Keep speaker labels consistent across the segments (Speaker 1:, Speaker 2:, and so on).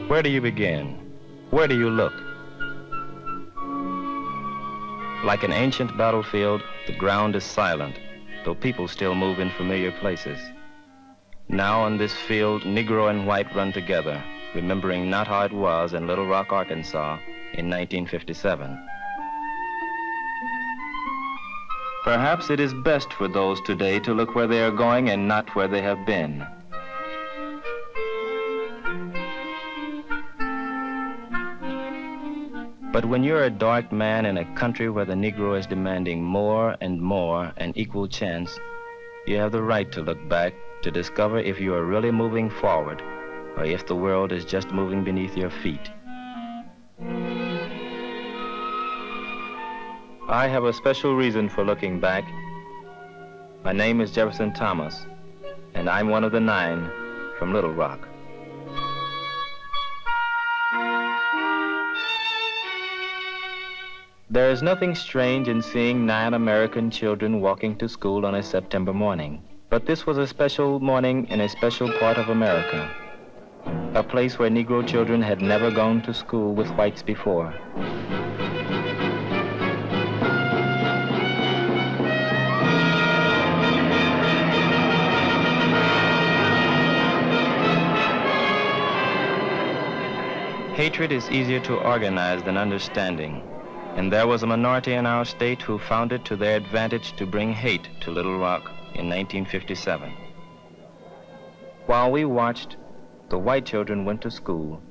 Speaker 1: Where do you begin? Where do you look? Like an ancient battlefield, the ground is silent, though people still move in familiar places. Now on this field, Negro and white run together, remembering not how it was in Little Rock, Arkansas in 1957. Perhaps it is best for those today to look where they are going and not where they have been. But when you're a dark man in a country where the Negro is demanding more and more an equal chance, you have the right to look back to discover if you are really moving forward or if the world is just moving beneath your feet. I have a special reason for looking back. My name is Jefferson Thomas, and I'm one of the 9 from Little Rock. There is nothing strange in seeing 9 American children walking to school on a September morning. But this was a special morning in a special part of America, a place where Negro children had never gone to school with whites before. Hatred is easier to organize than understanding. And there was a minority in our state who found it to their advantage to bring hate to Little Rock in 1957. While we watched, the white children went to school,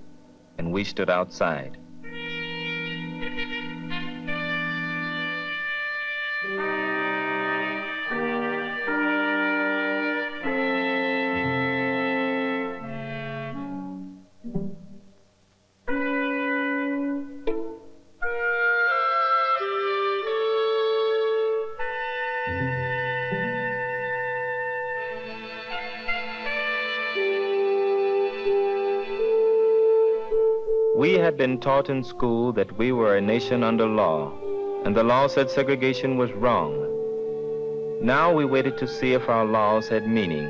Speaker 1: and we stood outside. We had been taught in school that we were a nation under law, and the law said segregation was wrong. Now we waited to see if our laws had meaning,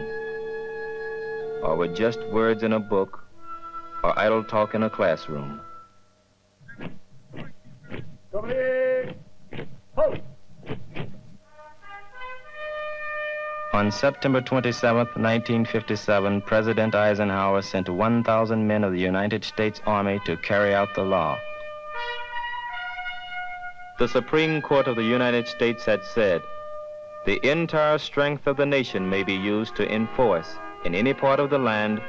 Speaker 1: or were just words in a book, or idle talk in a classroom. On September 27, 1957, President Eisenhower sent 1,000 men of the United States Army to carry out the law. The Supreme Court of the United States had said, "The entire strength of the nation may be used to enforce, in any part of the land,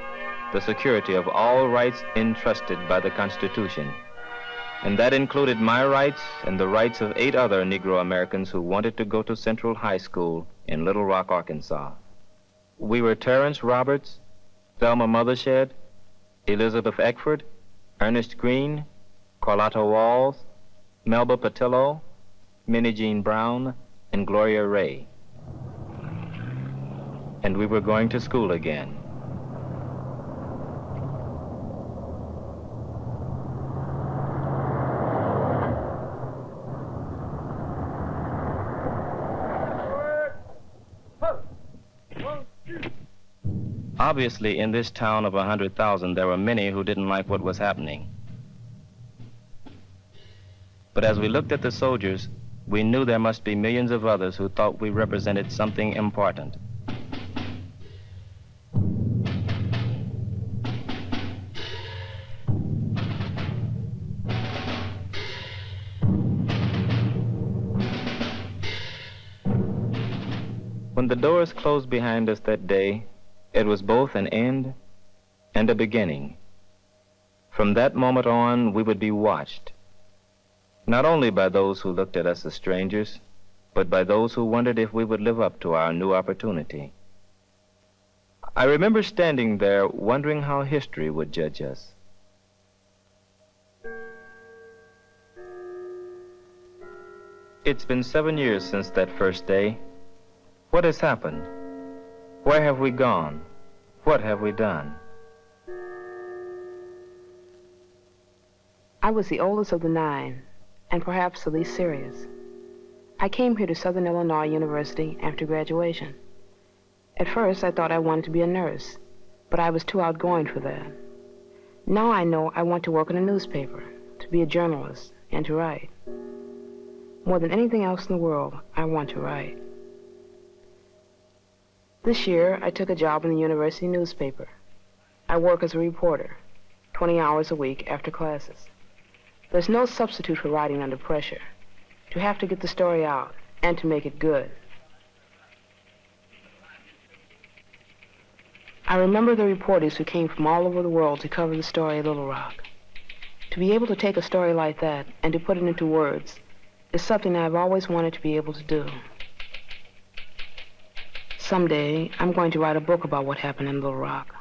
Speaker 1: the security of all rights entrusted by the Constitution." And that included my rights and the rights of 8 other Negro Americans who wanted to go to Central High School in Little Rock, Arkansas. We were Terrence Roberts, Thelma Mothershed, Elizabeth Eckford, Ernest Green, Carlotta Walls, Melba Patillo, Minnie Jean Brown, and Gloria Ray. And we were going to school again. Obviously, in this town of 100,000, there were many who didn't like what was happening. But as we looked at the soldiers, we knew there must be millions of others who thought we represented something important. When the doors closed behind us that day, it was both an end and a beginning. From that moment on, we would be watched, not only by those who looked at us as strangers, but by those who wondered if we would live up to our new opportunity. I remember standing there wondering how history would judge us. It's been 7 years since that first day. What has happened? Where have we gone? What have we done?
Speaker 2: I was the oldest of the 9, and perhaps the least serious. I came here to Southern Illinois University after graduation. At first, I thought I wanted to be a nurse, but I was too outgoing for that. Now I know I want to work in a newspaper, to be a journalist, and to write. More than anything else in the world, I want to write. This year, I took a job in the university newspaper. I work as a reporter, 20 hours a week after classes. There's no substitute for writing under pressure. To have to get the story out and to make it good. I remember the reporters who came from all over the world to cover the story of Little Rock. To be able to take a story like that and to put it into words is something I've always wanted to be able to do. Someday, I'm going to write a book about what happened in Little Rock.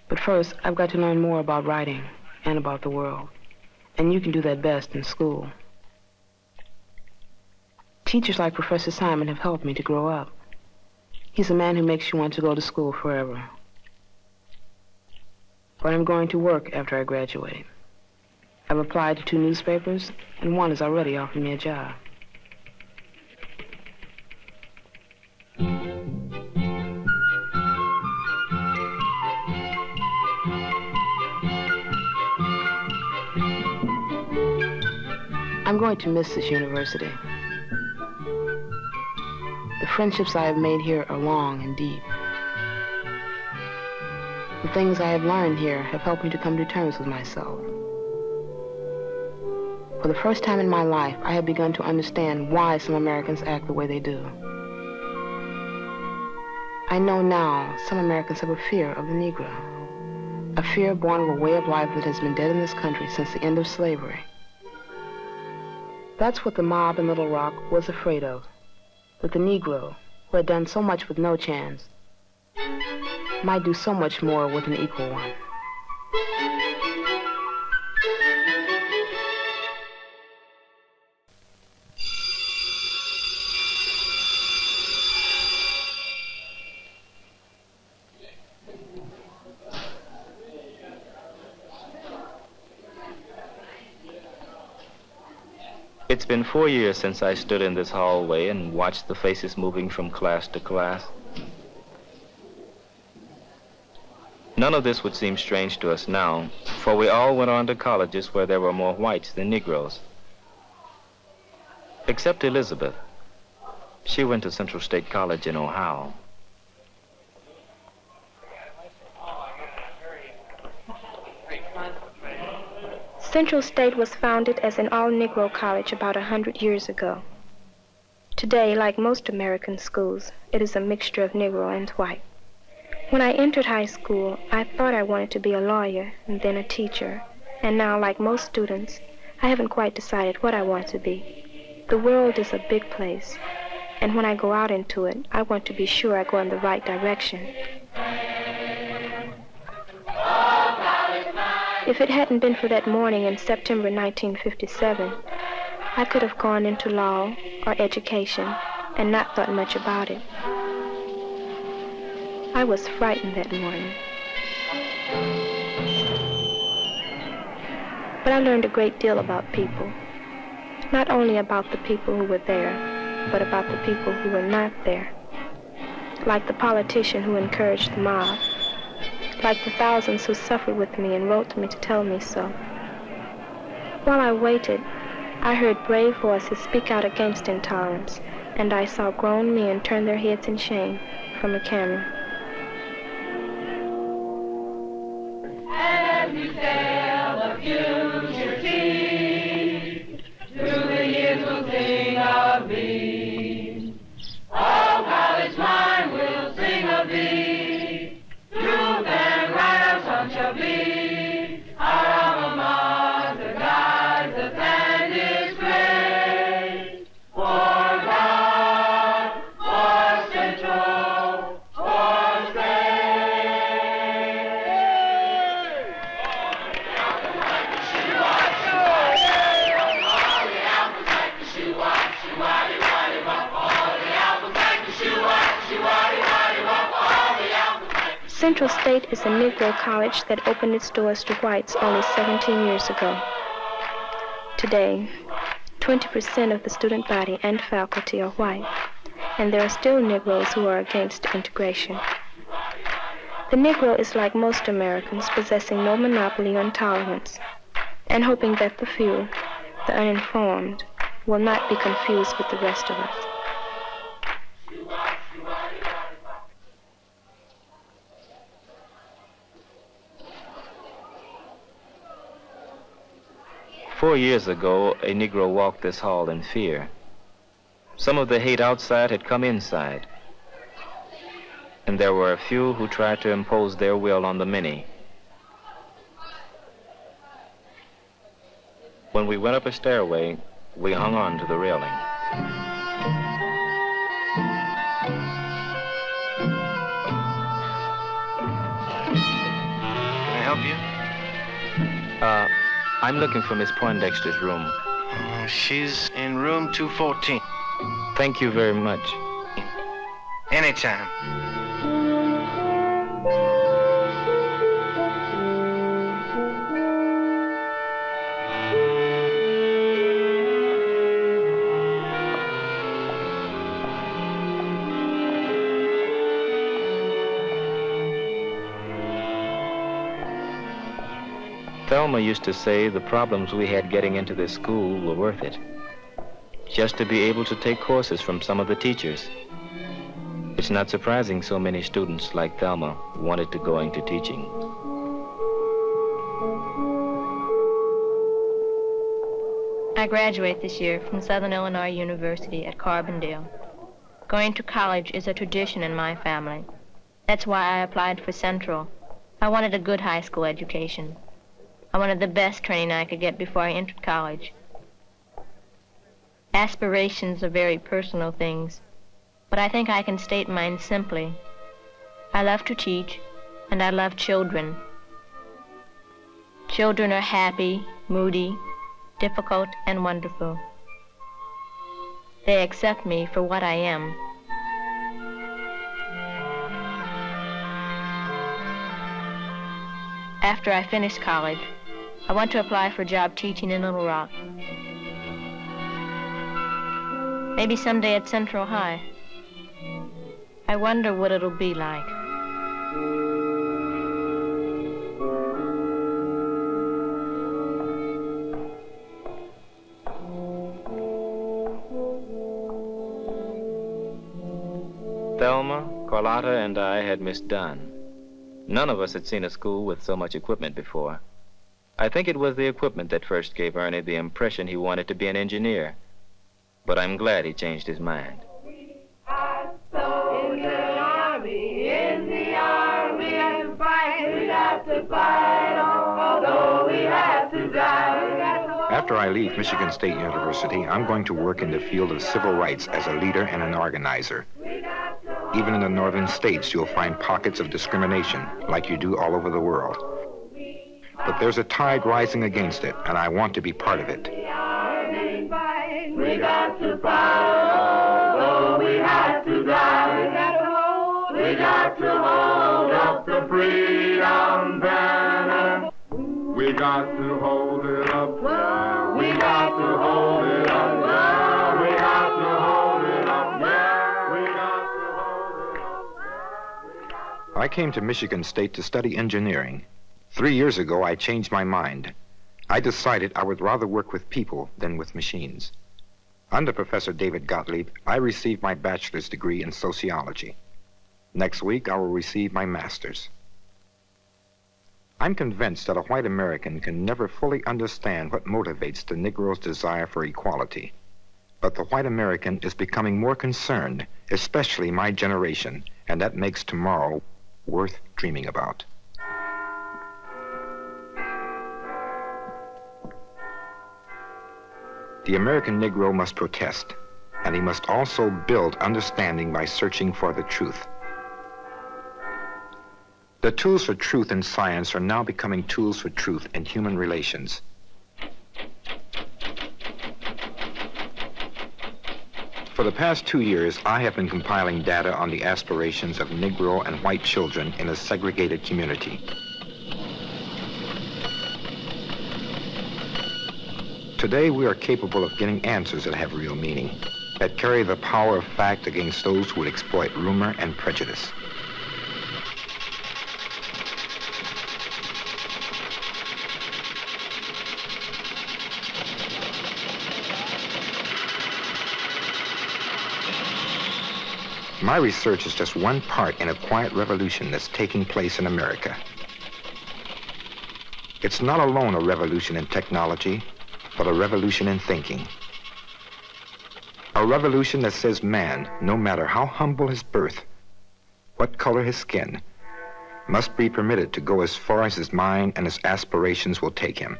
Speaker 2: But first, I've got to learn more about writing and about the world. And you can do that best in school. Teachers like Professor Simon have helped me to grow up. He's a man who makes you want to go to school forever. But I'm going to work after I graduate. I've applied to 2 newspapers, and one has already offered me a job. I'm going to miss this university. The friendships I have made here are long and deep. The things I have learned here have helped me to come to terms with myself. For the first time in my life, I have begun to understand why some Americans act the way they do. I know now some Americans have a fear of the Negro, a fear born of a way of life that has been dead in this country since the end of slavery. That's what the mob in Little Rock was afraid of, that the Negro, who had done so much with no chance, might do so much more with an equal one.
Speaker 1: It's been 4 years since I stood in this hallway and watched the faces moving from class to class. None of this would seem strange to us now, for we all went on to colleges where there were more whites than Negroes. Except Elizabeth. She went to Central State College in Ohio.
Speaker 3: Central State was founded as an all-Negro college about 100 years ago. Today, like most American schools, it is a mixture of Negro and white. When I entered high school, I thought I wanted to be a lawyer and then a teacher. And now, like most students, I haven't quite decided what I want to be. The world is a big place, and when I go out into it, I want to be sure I go in the right direction. If it hadn't been for that morning in September 1957, I could have gone into law or education and not thought much about it. I was frightened that morning. But I learned a great deal about people. Not only about the people who were there, but about the people who were not there. Like the politician who encouraged the mob. Like the thousands who suffered with me and wrote to me to tell me so. While I waited, I heard brave voices speak out against intolerance, and I saw grown men turn their heads in shame from a camera.
Speaker 4: As we sail the future sea, through the years we'll sing of thee. All college mind will sing of thee. Truth and right our son shall be. Our alma mater guides us and is great. For God, for Central, for State.
Speaker 3: Central State is a Negro college that opened its doors to whites only 17 years ago. Today, 20% of the student body and faculty are white, and there are still Negroes who are against integration. The Negro is like most Americans, possessing no monopoly on tolerance, and hoping that the few, the uninformed, will not be confused with the rest of us.
Speaker 1: 4 years ago, a Negro walked this hall in fear. Some of the hate outside had come inside, and there were a few who tried to impose their will on the many. When we went up a stairway, we hung on to the railing. Can I help you? I'm looking for Miss Poindexter's room.
Speaker 5: She's in room 214.
Speaker 1: Thank you very much.
Speaker 5: Anytime.
Speaker 1: Thelma used to say the problems we had getting into this school were worth it, just to be able to take courses from some of the teachers. It's not surprising so many students like Thelma wanted to go into teaching.
Speaker 6: I graduate this year from Southern Illinois University at Carbondale. Going to college is a tradition in my family. That's why I applied for Central. I wanted a good high school education. I wanted the best training I could get before I entered college. Aspirations are very personal things, but I think I can state mine simply. I love to teach, and I love children. Children are happy, moody, difficult, and wonderful. They accept me for what I am. After I finish college, I want to apply for a job teaching in Little Rock. Maybe someday at Central High. I wonder what it'll be like.
Speaker 1: Thelma, Carlotta, and I had Miss Dunn. None of us had seen a school with so much equipment before. I think it was the equipment that first gave Ernie the impression he wanted to be an engineer. But I'm glad he changed his mind.
Speaker 7: After I leave Michigan State University, I'm going to work in the field of civil rights as a leader and an organizer. Even in the northern states, you'll find pockets of discrimination, like you do all over the world. But there's a tide rising against it, and I want to be part of it.
Speaker 4: We got to fight, oh, we have to die. We got to hold up the freedom banner. We got to hold it up. We got to hold it up. We got to hold it up. We got to hold it up.
Speaker 7: I came to Michigan State to study engineering. 3 years ago, I changed my mind. I decided I would rather work with people than with machines. Under Professor David Gottlieb, I received my bachelor's degree in sociology. Next week, I will receive my master's. I'm convinced that a white American can never fully understand what motivates the Negro's desire for equality. But the white American is becoming more concerned, especially my generation, and that makes tomorrow worth dreaming about. The American Negro must protest, and he must also build understanding by searching for the truth. The tools for truth in science are now becoming tools for truth in human relations. For the past 2 years, I have been compiling data on the aspirations of Negro and white children in a segregated community. Today, we are capable of getting answers that have real meaning, that carry the power of fact against those who would exploit rumor and prejudice. My research is just one part in a quiet revolution that's taking place in America. It's not alone a revolution in technology, but a revolution in thinking. A revolution that says man, no matter how humble his birth, what color his skin, must be permitted to go as far as his mind and his aspirations will take him.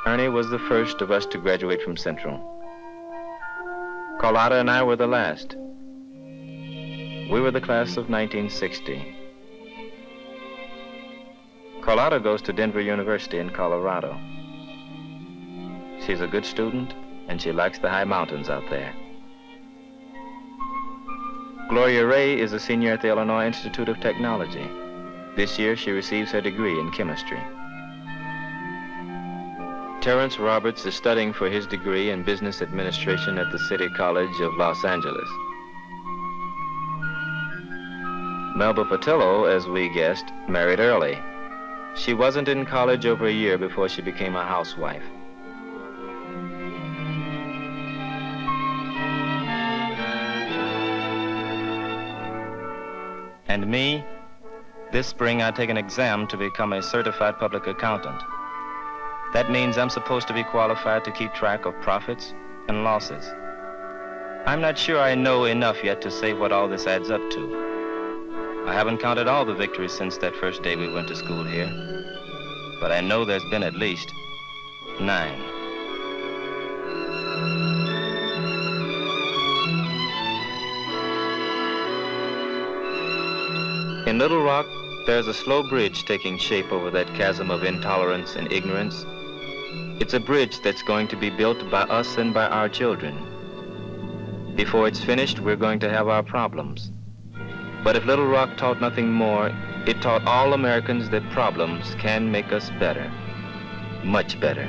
Speaker 1: Ernie was the first of us to graduate from Central. Carlotta and I were the last. We were the class of 1960. Carlotta goes to Denver University in Colorado. She's a good student, and she likes the high mountains out there. Gloria Ray is a senior at the Illinois Institute of Technology. This year, she receives her degree in chemistry. Terrence Roberts is studying for his degree in business administration at the City College of Los Angeles. Melba Patillo, as we guessed, married early. She wasn't in college over a year before she became a housewife. And me, this spring I take an exam to become a certified public accountant. That means I'm supposed to be qualified to keep track of profits and losses. I'm not sure I know enough yet to say what all this adds up to. I haven't counted all the victories since that first day we went to school here, but I know there's been at least 9. In Little Rock, there's a slow bridge taking shape over that chasm of intolerance and ignorance. It's a bridge that's going to be built by us and by our children. Before it's finished, we're going to have our problems. But if Little Rock taught nothing more, it taught all Americans that problems can make us better, much better.